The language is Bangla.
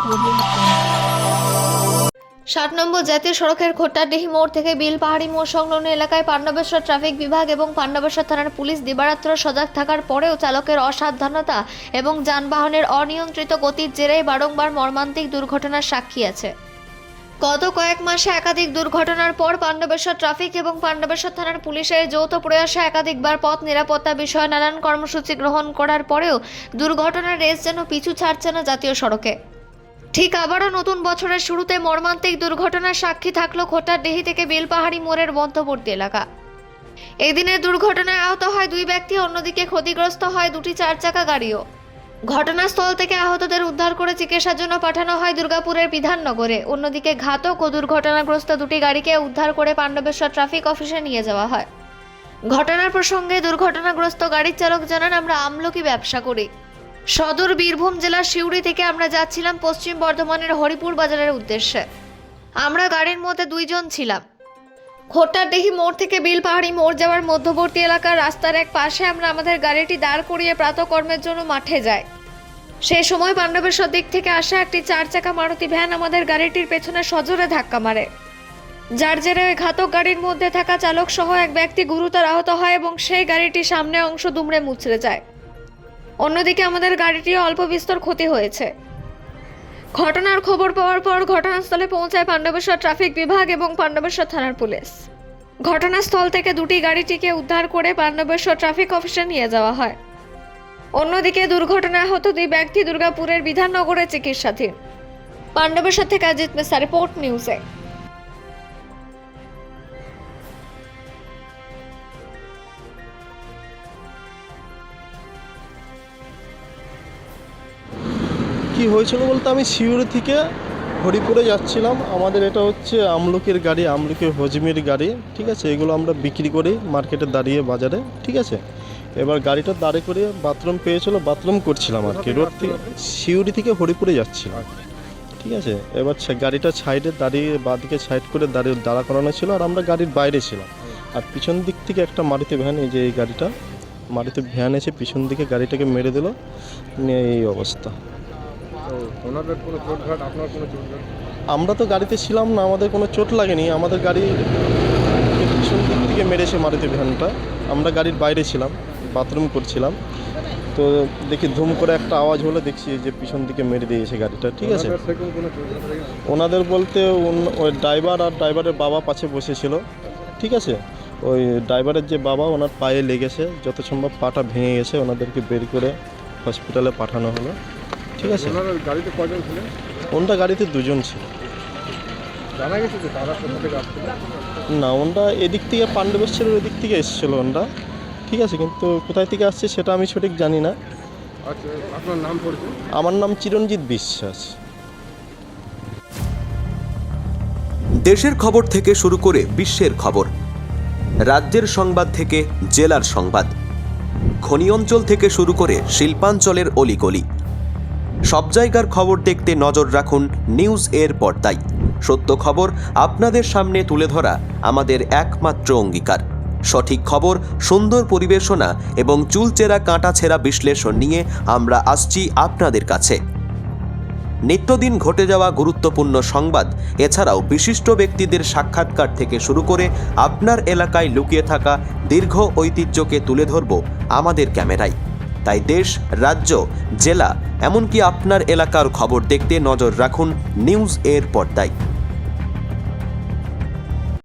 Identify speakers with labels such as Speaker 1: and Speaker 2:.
Speaker 1: 7 নম্বর জাতীয় সড়কের খোট্টাডিহি মোড় থেকে বিলপাহাড়ি মোড় সংলগ্ন এলাকায় পাণ্ডবেশ্বর ট্রাফিক বিভাগ এবং পাণ্ডবেশ্বর থানার পুলিশ দিবারাত্র সজাগ থাকার পরেও চালকের অসাবধানতা এবং যানবাহনের অনিয়ন্ত্রিত গতির জেরে বারংবার মর্মান্তিক দুর্ঘটনার সাক্ষী আছে। গত কয়েক মাসে একাধিক দুর্ঘটনার পর পাণ্ডবেশ্বর ট্রাফিক এবং পাণ্ডবেশ্বর থানার পুলিশের যৌথ প্রয়াসে একাধিকবার পথ নিরাপত্তা বিষয়ে নানান কর্মসূচি গ্রহণ করার পরেও দুর্ঘটনার রেস যেন পিছু ছাড়ছে না জাতীয় সড়কে। ঠিক আবারও নতুন বছরের শুরুতে মর্মান্তিক দুর্ঘটনার সাক্ষী থাকলো খোট্টাডিহি থেকে বেলপাহাড়ি মোড়ের মধ্যবর্তী এলাকা। এই দিনের দুর্ঘটনায় আহত হয় 2 ব্যক্তি, অন্যদিকে ক্ষতিগ্রস্ত হয় 2টি 4 চাকা গাড়িও। ঘটনাস্থল থেকে আহতদের উদ্ধার করে চিকিৎসার জন্য পাঠানো হয় দুর্গাপুরের বিধাননগরে। অন্যদিকে ঘাতক ও দুর্ঘটনাগ্রস্ত 2টি গাড়িকে উদ্ধার করে পাণ্ডবেশ্বর ট্রাফিক অফিসে নিয়ে যাওয়া হয়। ঘটনার প্রসঙ্গে দুর্ঘটনাগ্রস্ত গাড়ির চালক জানান, আমরা আমলকি ব্যবসা করি। সদর বীরভূম জেলার সিউড়ি থেকে আমরা যাচ্ছিলাম পশ্চিম বর্ধমানের হরিপুর বাজারের উদ্দেশ্যে। আমরা গাড়ির মধ্যে 2 জন ছিলাম। খোট্টাডিহি মোড় থেকে বিলপাহাড়ি মোড় যাওয়ার মধ্যবর্তী এলাকার রাস্তার এক পাশে আমরা আমাদের গাড়িটি দাঁড় করিয়ে প্রাতকর্মের জন্য মাঠে যাই। সেই সময় পাণ্ডবেশ্বর দিক থেকে আসা একটি 4 চাকা মারুতি ভ্যান আমাদের গাড়িটির পেছনে সজোরে ধাক্কা মারে, যার জেরে ঘাতক গাড়ির মধ্যে থাকা চালক সহ এক ব্যক্তি গুরুতর আহত হয় এবং সেই গাড়িটির সামনের অংশ দুমড়ে মুচড়ে যায়। অন্যদিকে আমাদের গাড়িটিও অল্প বিস্তর ক্ষতি হয়েছে। ঘটনার খবর পাওয়ার পর ঘটনাস্থলে পৌঁছায় পাণ্ডবেশ্বর ট্রাফিক বিভাগ এবং পাণ্ডবেশ্বর থানার পুলিশ। ঘটনাস্থল থেকে 2টি গাড়িটিকে উদ্ধার করে পাণ্ডবেশ্বর ট্রাফিক অফিসে নিয়ে যাওয়া হয়। অন্যদিকে দুর্ঘটনায় আহত 2 ব্যক্তি দুর্গাপুরের বিধাননগরে চিকিৎসাধীন। পাণ্ডবেশ্বর থেকে অজিত মিশ্রা, রিপোর্ট নিউজে।
Speaker 2: কি হয়েছিল বলতে, আমি সিউড়ি থেকে হরিপুরে যাচ্ছিলাম। আমাদের এটা হচ্ছে আমলকির গাড়ি, আমলকির হজমির গাড়ি, ঠিক আছে। এগুলো আমরা বিক্রি করি মার্কেটে দাঁড়িয়ে বাজারে, ঠিক আছে। এবার গাড়িটা দাঁড়ে করে বাথরুম পেয়েছিল, বাথরুম করছিলাম আর কি। রোড থেকে সিউড়ি থেকে হরিপুরে যাচ্ছিলাম, ঠিক আছে। এবার গাড়িটা সাইডে দাঁড়িয়ে বাঁদিকে সাইড করে দাঁড়া করানো ছিল, আর আমরা গাড়ির বাইরে ছিলাম। আর পিছন দিক থেকে একটা মারুতি ভ্যান, এই যে এই গাড়িটা মারুতি ভ্যান এসে পিছন দিকে গাড়িটাকে মেরে দিল, নিয়ে এই অবস্থা। আমরা তো গাড়িতে ছিলাম না, আমাদের কোনো চোট লাগেনি। আমাদের গাড়ি পিছন দিক থেকে মেরেছে মারুতি ভ্যানটা। আমরা গাড়ির বাইরে ছিলাম, বাথরুম করছিলাম, তো দেখি ধুম করে একটা আওয়াজ হলো, দেখছি যে পিছন দিকে মেরে দিয়েছে গাড়িটা, ঠিক আছে। ওনাদের বলতে ওই ড্রাইভার আর ড্রাইভারের বাবা পাশে বসেছিল, ঠিক আছে। ওই ড্রাইভারের যে বাবা, ওনার পায়ে লেগেছে, যত সম্ভব পাটা ভেঙে গেছে। ওনাদেরকে বের করে হসপিটালে পাঠানো হলো, ঠিক আছে।
Speaker 3: গাড়িতে কয়জন ছিলেন?
Speaker 2: ওনটা গাড়িতে 2 জন ছিল।
Speaker 3: জানা গেছে যে তারা কোথা থেকে আসছিল?
Speaker 2: না, ওনটা এদিক থেকে পাণ্ডবেশ্বরের ওই দিক থেকে এসেছিলো ওনটা, ঠিক আছে। কিন্তু কোথায় থেকে আসছে সেটা আমি সঠিক জানি না।
Speaker 3: আচ্ছা, আপনার নাম পরিচয়?
Speaker 2: আমার নাম চিরঞ্জিত বিশ্বাস।
Speaker 4: দেশের খবর থেকে শুরু করে বিশ্বের খবর, রাজ্যের সংবাদ থেকে জেলার সংবাদ, খনি অঞ্চল থেকে শুরু করে শিল্পাঞ্চলের অলিগলি, সব জায়গার খবর দেখতে নজর রাখুন নিউজ এর পর্দায়। সত্য খবর আপনাদের সামনে তুলে ধরা আমাদের একমাত্র অঙ্গীকার। সঠিক খবর, সুন্দর পরিবেশনা এবং চুলচেরা কাঁটাছেঁড়া বিশ্লেষণ নিয়ে আমরা আসছি আপনাদের কাছে। নিত্যদিন ঘটে যাওয়া গুরুত্বপূর্ণ সংবাদ, এছাড়াও বিশিষ্ট ব্যক্তিদের সাক্ষাৎকার থেকে শুরু করে আপনার এলাকায় লুকিয়ে থাকা দীর্ঘ ঐতিহ্যকে তুলে ধরব আমাদের ক্যামেরায়। তাই দেশ, রাজ্য, জেলা, এমনকি আপনার এলাকার খবর দেখতে নজর রাখুন নিউজ এর পর্দায়।